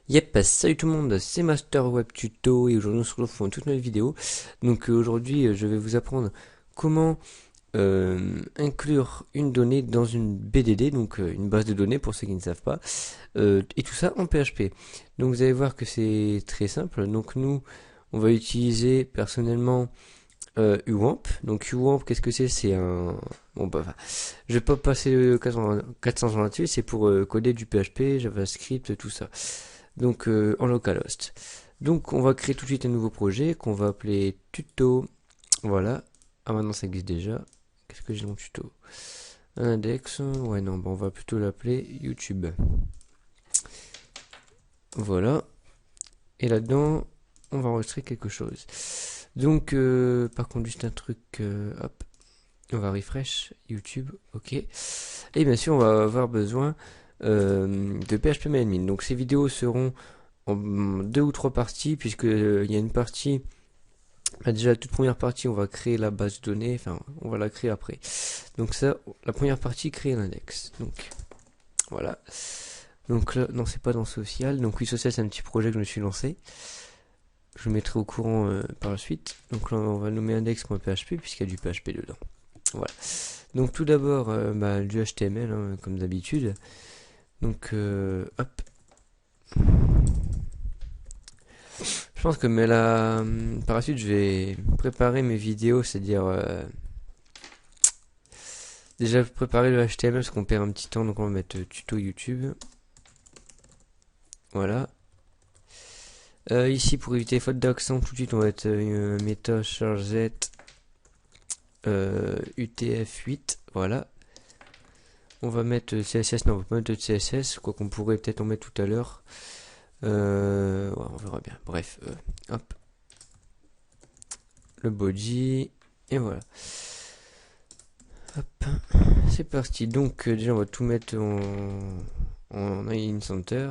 Yep, salut tout le monde, c'est Master Web Tuto et aujourd'hui on se retrouve pour une toute nouvelle vidéo. Donc aujourd'hui je vais vous apprendre comment inclure une donnée dans une BDD, donc une base de données pour ceux qui ne savent pas, et tout ça en PHP. Donc vous allez voir que c'est très simple. Donc nous on va utiliser personnellement UWAMP. Donc UWAMP, qu'est-ce que c'est? C'est un... Bon bah, enfin, je vais pas passer 400 ans là-dessus, c'est pour coder du PHP, JavaScript, tout ça. Donc en localhost. Donc on va créer tout de suite un nouveau projet qu'on va appeler tuto. Voilà. Ah maintenant ça existe déjà. Qu'est-ce que j'ai dans mon tuto? Un index. Ouais non, bon, on va plutôt l'appeler YouTube. Voilà. Et là-dedans, on va enregistrer quelque chose. Donc par contre juste un truc. Hop. On va refresh YouTube. Ok. Et bien sûr on va avoir besoin de PHP Donc ces vidéos seront en deux ou trois parties, puisque il y a une partie, déjà la toute première partie, on va créer la base de données, enfin on va la créer après. Donc ça, la première partie, créer l'index. Donc voilà. Donc là, non, c'est pas dans social. Donc oui, social, c'est un petit projet que je me suis lancé. Je vous mettrai au courant par la suite. Donc là, on va nommer index.php puisqu'il y a du PHP dedans. Voilà. Donc tout d'abord, du HTML, hein, comme d'habitude. Donc hop. Je pense que par la suite, je vais préparer mes vidéos, c'est-à-dire déjà préparer le HTML parce qu'on perd un petit temps, donc on va mettre tuto YouTube. Voilà. Ici, pour éviter faute d'accent, tout de suite, on va mettre une méthode charget UTF-8. Voilà. On va mettre CSS, non, on va pas mettre de CSS, quoi qu'on pourrait peut-être en mettre tout à l'heure. Ouais, on verra bien. Bref, hop. Le body, et voilà. Hop, c'est parti. Donc déjà on va tout mettre en in center.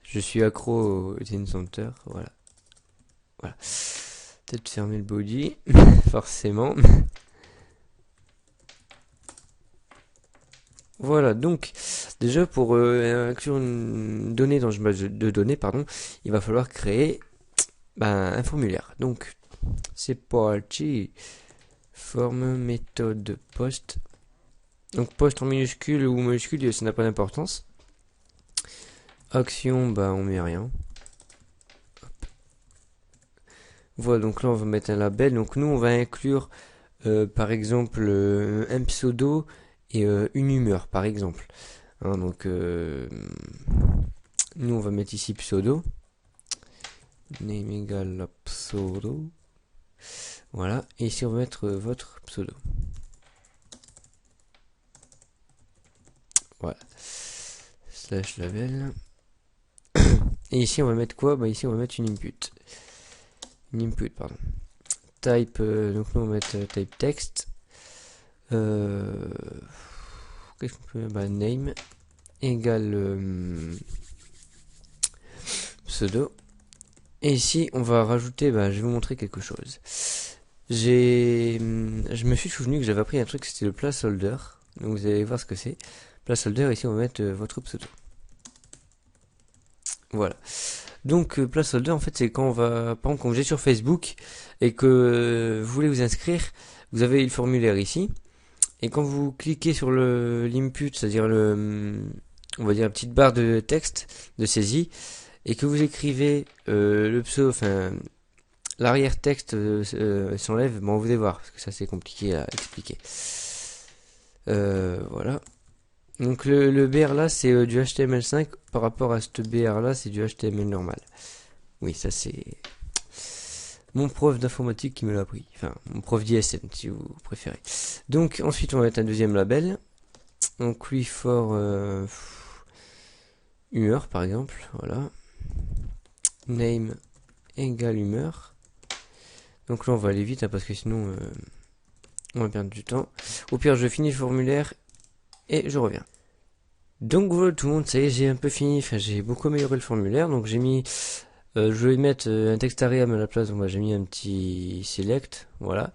Je suis accro au in center, voilà. Voilà. Peut-être fermer le body, forcément. Voilà, donc déjà pour inclure une donnée dans une base de données, pardon, il va falloir créer un formulaire. Donc c'est parti. Forme méthode post. Donc post en minuscule ou majuscule, ça n'a pas d'importance. Action, on met rien. Hop. Voilà, donc là on va mettre un label. Donc nous on va inclure par exemple un pseudo et une humeur par exemple. Hein, donc nous on va mettre ici pseudo. Name égale pseudo. Voilà, et ici on va mettre votre pseudo. Voilà. Slash label. Et ici on va mettre quoi? Ici on va mettre une input. Une input, pardon. Type, donc nous on va mettre type text. Qu'est-ce qu'on peut mettre? Name égale pseudo. Et ici on va rajouter, je vais vous montrer quelque chose. Je me suis souvenu que j'avais appris un truc, c'était le placeholder. Donc vous allez voir ce que c'est. Placeholder, ici on va mettre votre pseudo. Voilà. Donc placeholder en fait c'est quand on va, par exemple quand vous êtes sur Facebook et que vous voulez vous inscrire, vous avez le formulaire ici. Et quand vous cliquez sur l'input, c'est-à-dire on va dire la petite barre de texte de saisie, et que vous écrivez le pseudo, enfin l'arrière-texte s'enlève, on vous allez voir, parce que ça c'est compliqué à expliquer. Voilà. Donc le BR là c'est du HTML5 par rapport à ce BR là c'est du HTML normal. Oui, ça c'est mon prof d'informatique qui me l'a appris. Enfin, mon prof d'ISM si vous préférez. Donc ensuite on va mettre un deuxième label. Donc lui for humeur par exemple. Voilà. Name égale humeur. Donc là on va aller vite parce que sinon on va perdre du temps. Au pire je finis le formulaire et je reviens. Donc voilà tout le monde, ça y est, j'ai un peu fini, enfin j'ai beaucoup amélioré le formulaire, donc j'ai mis, je vais mettre un texte arial à la place, donc j'ai mis un petit select, voilà,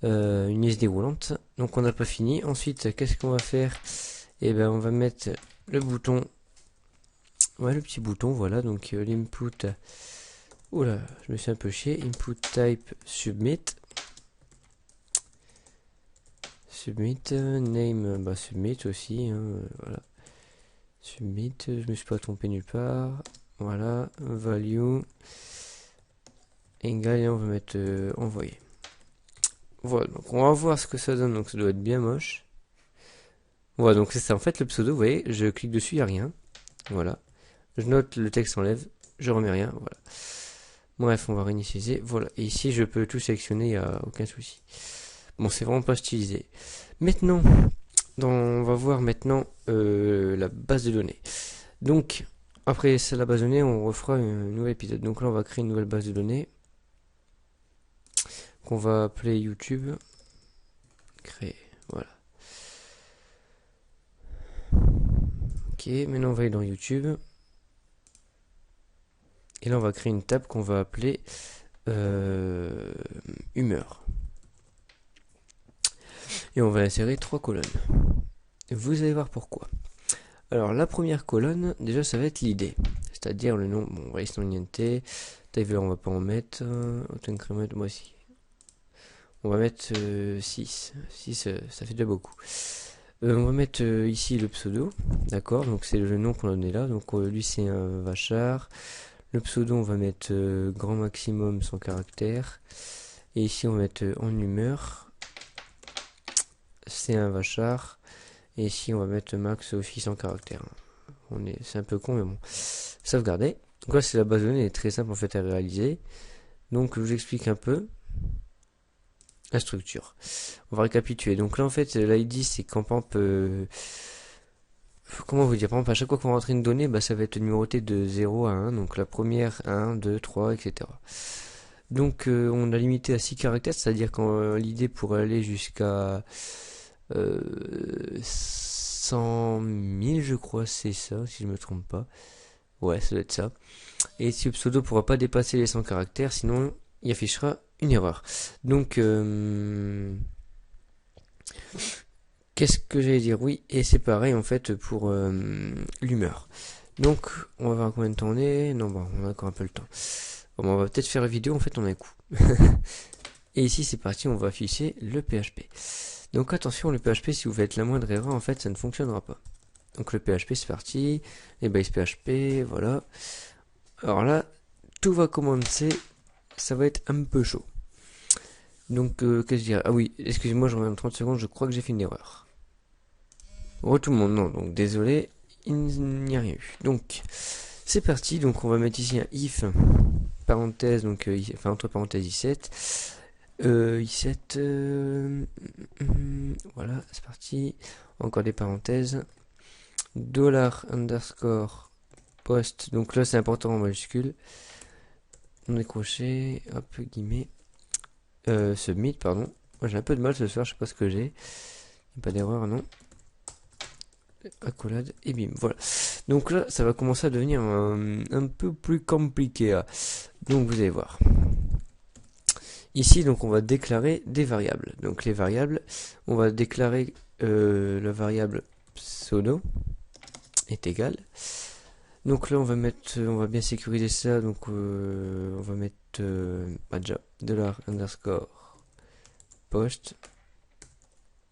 une liste déroulante, donc on n'a pas fini. Ensuite, qu'est-ce qu'on va faire? On va mettre le bouton Ouais, le petit bouton, voilà. Donc l'input. Oula, je me suis un peu chié. Input type submit. Submit, name, bah submit aussi, hein, voilà. Submit, je me suis pas trompé nulle part. Voilà, value. Égal, et on va mettre envoyer. Voilà, donc on va voir ce que ça donne. Donc ça doit être bien moche. Voilà, donc c'est ça. En fait, le pseudo, vous voyez, je clique dessus, il n'y a rien. Voilà. Je note, le texte s'enlève, je remets rien. Voilà. Bref, on va réinitialiser. Voilà. Et ici, je peux tout sélectionner, il n'y a aucun souci. Bon, c'est vraiment pas stylisé. Maintenant, on va voir maintenant la base de données. Donc, après ça, la base de données, on refera un nouvel épisode. Donc là, on va créer une nouvelle base de données qu'on va appeler YouTube. Créer, voilà. Ok, maintenant on va aller dans YouTube. Et là, on va créer une table qu'on va appeler humeur. Et on va insérer 3 colonnes. Vous allez voir pourquoi. Alors, la première colonne, déjà, ça va être l'idée. C'est-à-dire le nom, bon, on va laisser niente. Tyler, on va pas en mettre. Auto-increment, moi aussi. On va mettre 6. 6, ça fait déjà beaucoup. On va mettre ici le pseudo. D'accord, donc c'est le nom qu'on a donné là. Donc lui, c'est un vachard. Le pseudo, on va mettre grand maximum 100 caractères. Et ici, on va mettre en humeur. C'est un vachard. Et ici, on va mettre max aussi 100 caractères. C'est un peu con, mais bon. Sauvegarder. Donc là, c'est la base de données, elle est très simple en fait à réaliser. Donc, je vous explique un peu la structure. On va récapituler. Donc là, en fait, l'ID, c'est quand par exemple, comment vous dire, par exemple, à chaque fois qu'on va rentrer une donnée, bah, ça va être numéroté de 0 à 1. Donc la première, 1, 2, 3, etc. Donc, on a limité à 6 caractères, c'est-à-dire quand l'idée pourrait aller jusqu'à 100 000, je crois, c'est ça, si je me trompe pas. Ouais, ça doit être ça. Et si le pseudo pourra pas dépasser les 100 caractères, sinon il affichera une erreur. Donc, qu'est-ce que j'allais dire? Oui, et c'est pareil en fait pour l'humeur. Donc, on va voir combien de temps on est. Non, bon, on a encore un peu le temps. Bon, on va peut-être faire une vidéo, en fait, on a un coup. Et ici, c'est parti, on va afficher le PHP. Donc, attention, le PHP, si vous faites la moindre erreur, en fait, ça ne fonctionnera pas. Donc, le PHP, c'est parti. Les base PHP, voilà. Alors là, tout va commencer. Ça va être un peu chaud. Donc, qu'est-ce que je dirais? Ah oui, excusez-moi, je reviens dans 30 secondes, je crois que j'ai fait une erreur. Oh, tout le monde, non, donc désolé, il n'y a rien eu. Donc, c'est parti, donc on va mettre ici un if, parenthèse, donc, enfin, entre parenthèses i7. i7, voilà, c'est parti. Encore des parenthèses. $_ post, donc là c'est important en majuscule. On décroché, hop, guillemets. Submit, pardon. Moi j'ai un peu de mal ce soir, je sais pas ce que j'ai. Pas d'erreur, non. Accolade, et bim, voilà. Donc là, ça va commencer à devenir un peu plus compliqué. Là. Donc vous allez voir. Ici, donc on va déclarer des variables. Donc les variables, on va déclarer la variable pseudo est égal. Donc là, on va bien sécuriser ça. Donc on va mettre déjà $_ post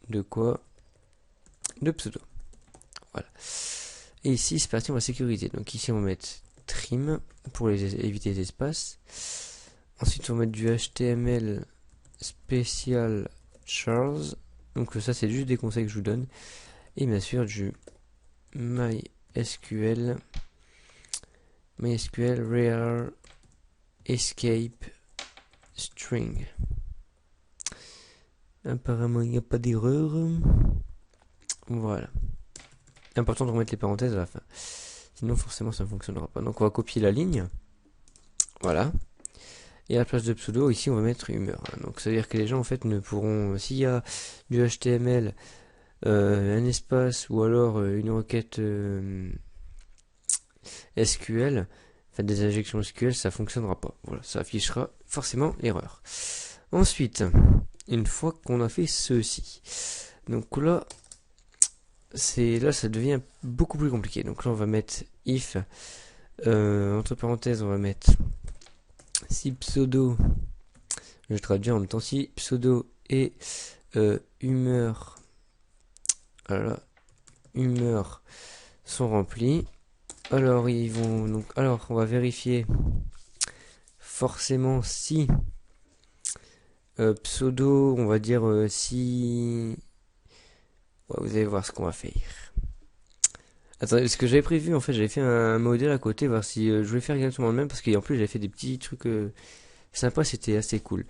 de quoi? De pseudo. Voilà. Et ici, c'est parti, on va sécuriser. Donc ici, on va mettre trim pour éviter les espaces. Ensuite, on va mettre du HTML spécial Charles. Donc ça, c'est juste des conseils que je vous donne. Et bien sûr, du MySQL Real Escape String. Apparemment, il n'y a pas d'erreur. Voilà. Important de remettre les parenthèses à la fin. Sinon, forcément, ça ne fonctionnera pas. Donc, on va copier la ligne. Voilà. Et à la place de pseudo, ici, on va mettre humeur. Donc, ça veut dire que les gens, en fait, ne pourront... S'il y a du HTML, un espace, ou alors une requête SQL, enfin, des injections SQL, ça ne fonctionnera pas. Voilà, ça affichera forcément l'erreur. Ensuite, une fois qu'on a fait ceci, donc là... là ça devient beaucoup plus compliqué. Donc là on va mettre if, entre parenthèses on va mettre si pseudo, je traduis en même temps, si pseudo et humeur, voilà, humeur sont remplis, alors ils vont donc, alors on va vérifier forcément si pseudo, on va dire si, ouais, vous allez voir ce qu'on va faire. Attendez, ce que j'avais prévu, en fait, j'avais fait un modèle à côté, voir si je voulais faire exactement le même, parce qu'en plus j'avais fait des petits trucs sympas, c'était assez cool.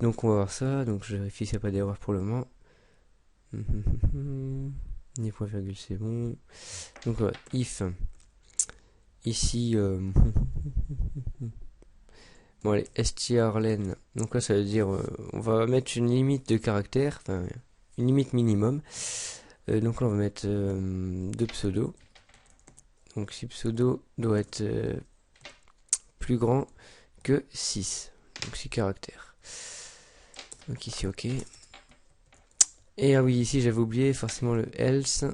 Donc on va voir ça, donc je vérifie s'il n'y a pas d'erreur pour le moment. Ni point virgule, c'est bon. Donc voilà, if, ici, bon allez, strlen, donc là ça veut dire, on va mettre une limite de caractères, enfin une limite minimum. Donc là on va mettre 2 pseudo. Donc si pseudo doit être plus grand que 6. Donc 6 caractères. Donc ici ok. Et ah oui, ici j'avais oublié forcément le else.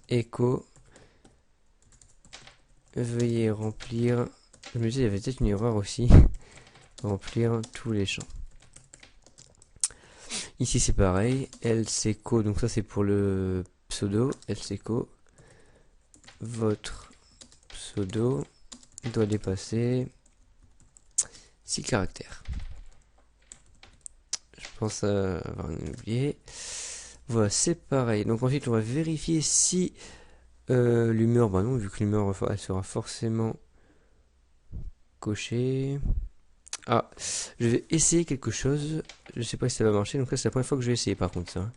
Echo. Veuillez remplir. Je me disais il y avait peut-être une erreur aussi. Remplir tous les champs. Ici c'est pareil. Else echo. Donc ça c'est pour le pseudo. Else echo. Votre pseudo doit dépasser 6 caractères. Je pense avoir oublié. Voilà, c'est pareil. Donc ensuite, on va vérifier si l'humeur, bah non, vu que l'humeur elle sera forcément cochée. Ah, je vais essayer quelque chose. Je sais pas si ça va marcher. Donc là, c'est la première fois que je vais essayer par contre ça.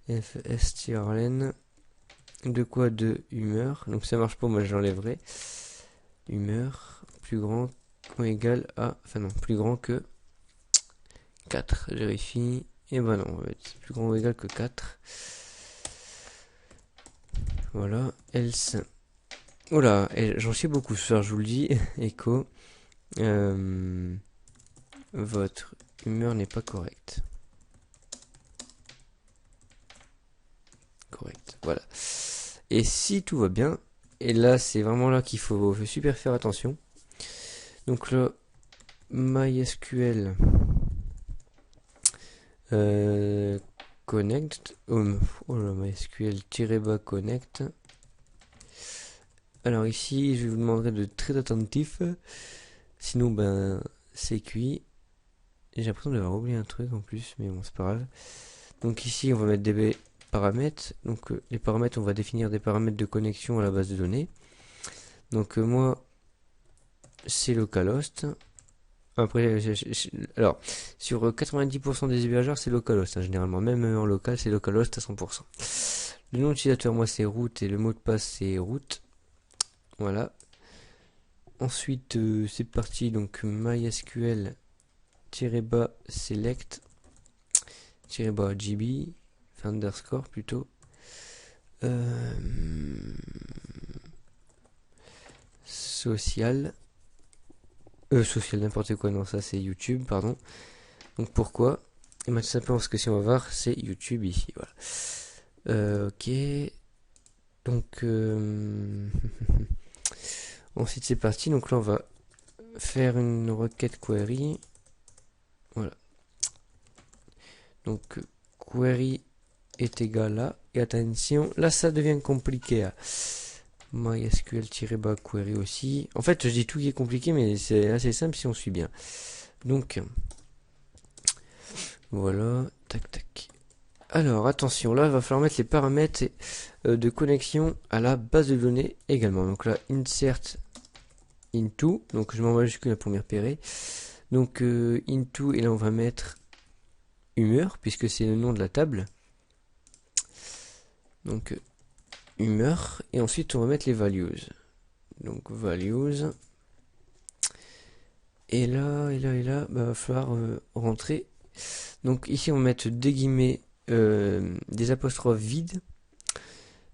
fstrlen. De quoi? De humeur. Donc ça marche pas, moi je l'enlèverai. Humeur plus grand ou égal à. Enfin non, plus grand que 4. Je vérifie. Et ben non, on va mettre plus grand ou égal que 4. Voilà. Else. Oula, j'en sais beaucoup ce soir, je vous le dis. Echo. Votre humeur n'est pas correcte. Correct. Voilà. Et si tout va bien, et là c'est vraiment là qu'il faut super faire attention. Donc là, MySQL connect, oh là, MySQL -connect. Alors ici, je vous demanderai de très attentif, sinon ben c'est cuit. J'ai l'impression d'avoir oublié un truc en plus, mais bon c'est pas grave. Donc ici on va mettre des paramètres. Donc les paramètres, on va définir des paramètres de connexion à la base de données. Donc moi c'est localhost. Après, alors sur 90% des hébergeurs c'est localhost hein, généralement, même en local c'est localhost à 100%. Le nom d'utilisateur moi c'est root et le mot de passe c'est root. Voilà. Ensuite c'est parti, donc MySQL -select -gb enfin underscore plutôt social social n'importe quoi, non ça c'est YouTube pardon. Donc pourquoi? Et tout simplement parce que si on va voir c'est YouTube ici, voilà. Ok, donc ensuite c'est parti, donc là on va faire une requête query, voilà, donc query est égal à, et attention là ça devient compliqué hein. MySQL-query aussi. En fait, je dis tout qui est compliqué, mais c'est assez simple si on suit bien. Donc, voilà, tac tac. Alors, attention, là, il va falloir mettre les paramètres de connexion à la base de données également. Donc là, insert into, donc je m'en vais jusqu'à la première pérée. Donc, into, et là, on va mettre humeur, puisque c'est le nom de la table. Donc, humeur, et ensuite on va mettre les values, donc values, et là bah, va falloir rentrer, donc ici on va mettre des guillemets, des apostrophes vides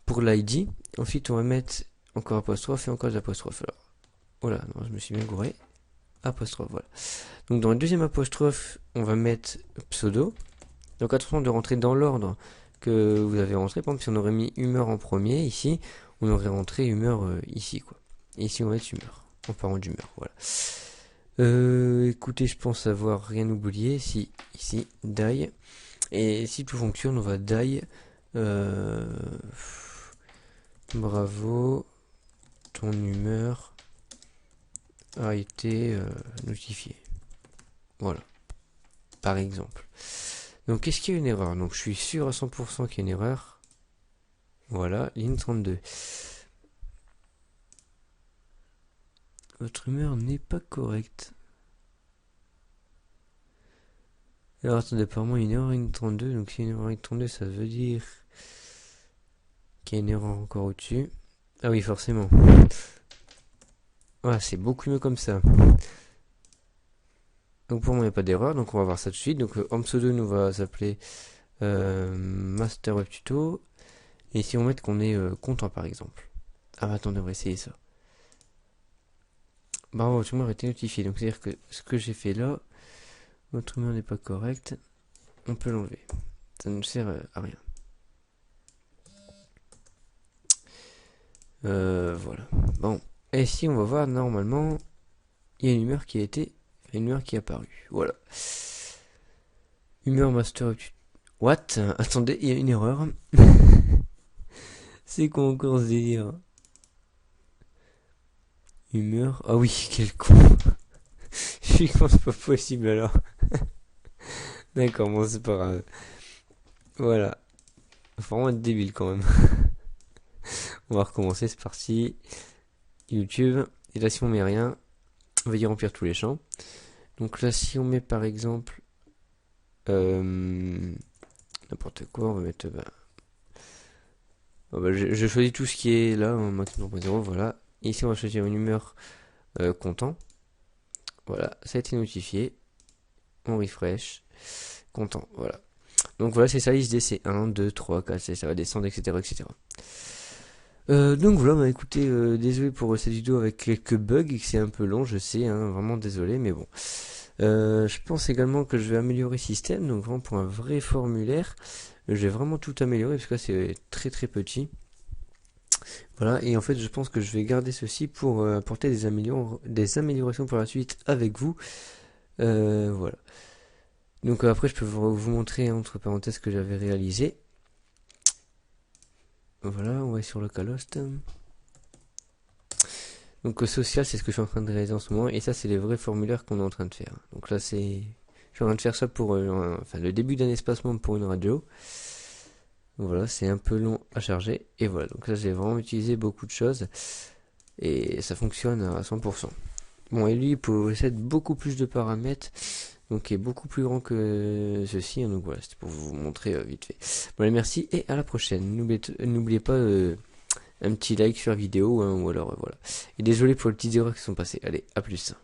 pour l'id, ensuite on va mettre encore apostrophe et encore des apostrophes, alors voilà, non, je me suis bien gouré, apostrophe, voilà, donc dans la deuxième apostrophe on va mettre pseudo, donc attention de rentrer dans l'ordre que vous avez rentré. Par exemple, si on aurait mis humeur en premier, ici, on aurait rentré humeur ici, quoi. Et ici, on va mettre humeur, en parlant d'humeur, voilà. Écoutez, je pense avoir rien oublié. Si, ici, die. Et si tout fonctionne, on va die. Bravo, ton humeur a été notifiée. Voilà, par exemple. Donc, qu'est-ce qu'il y a une erreur? Donc, je suis sûr à 100% qu'il y a une erreur. Voilà, ligne 32. Votre humeur n'est pas correcte. Alors, attendez, apparemment, il y a une erreur ligne 32. Donc, si il y a une erreur ligne 32, ça veut dire qu'il y a une erreur encore au-dessus. Ah oui, forcément. Ah, c'est beaucoup mieux comme ça. Donc pour moi, il n'y a pas d'erreur, donc on va voir ça tout de suite. Donc en pseudo, nous va s'appeler Master Web Tuto. Et si on met qu'on est content par exemple. Ah bah attendez, on va essayer ça. Bravo, votre humeur a été notifié. Donc c'est-à-dire que ce que j'ai fait là, votre humeur n'est pas correcte. On peut l'enlever. Ça ne sert à rien. Voilà. Bon. Et si on va voir normalement, il y a une humeur qui a été... une humeur qui est apparue. Voilà. Humeur Master Web Tuto. What? Attendez, il y a une erreur. C'est quoi encore ce délire? Humeur. Ah oui, quel con. Je suis con, c'est pas possible alors. D'accord, bon, c'est pas grave. Voilà. Faut vraiment être débile quand même. On va recommencer, c'est parti. YouTube. Et là, si on met rien, on va y remplir tous les champs. Donc là, si on met par exemple n'importe quoi, on va mettre. Je choisis tout ce qui est là, en maximum 0, voilà. Et ici, on va choisir une humeur content. Voilà, ça a été notifié. On refresh. Content, voilà. Donc voilà, c'est ça, ISDC 1, 2, 3, 4, ça va descendre, etc. etc. Donc voilà, bah écoutez, désolé pour cette vidéo avec quelques bugs, que c'est un peu long, je sais, hein, vraiment désolé, mais bon. Je pense également que je vais améliorer le système, donc vraiment pour un vrai formulaire, je vais vraiment tout améliorer, parce que là c'est très très petit. Voilà, et en fait je pense que je vais garder ceci pour apporter des améliorations pour la suite avec vous. Voilà. Donc après je peux vous montrer entre parenthèses ce que j'avais réalisé. Voilà, on va sur localhost. Donc social, c'est ce que je suis en train de réaliser en ce moment, et ça c'est les vrais formulaires qu'on est en train de faire. Donc là c'est, je suis en train de faire ça pour le début d'un espacement pour une radio. Voilà, c'est un peu long à charger, et voilà. Donc là j'ai vraiment utilisé beaucoup de choses, et ça fonctionne à 100%. Bon, et lui il possède beaucoup plus de paramètres, donc il est beaucoup plus grand que ceci, hein, donc voilà, c'était pour vous montrer vite fait. Bon allez, merci, et à la prochaine. N'oubliez pas un petit like sur la vidéo, hein, ou alors voilà. Et désolé pour les petites erreurs qui sont passées. Allez, à plus.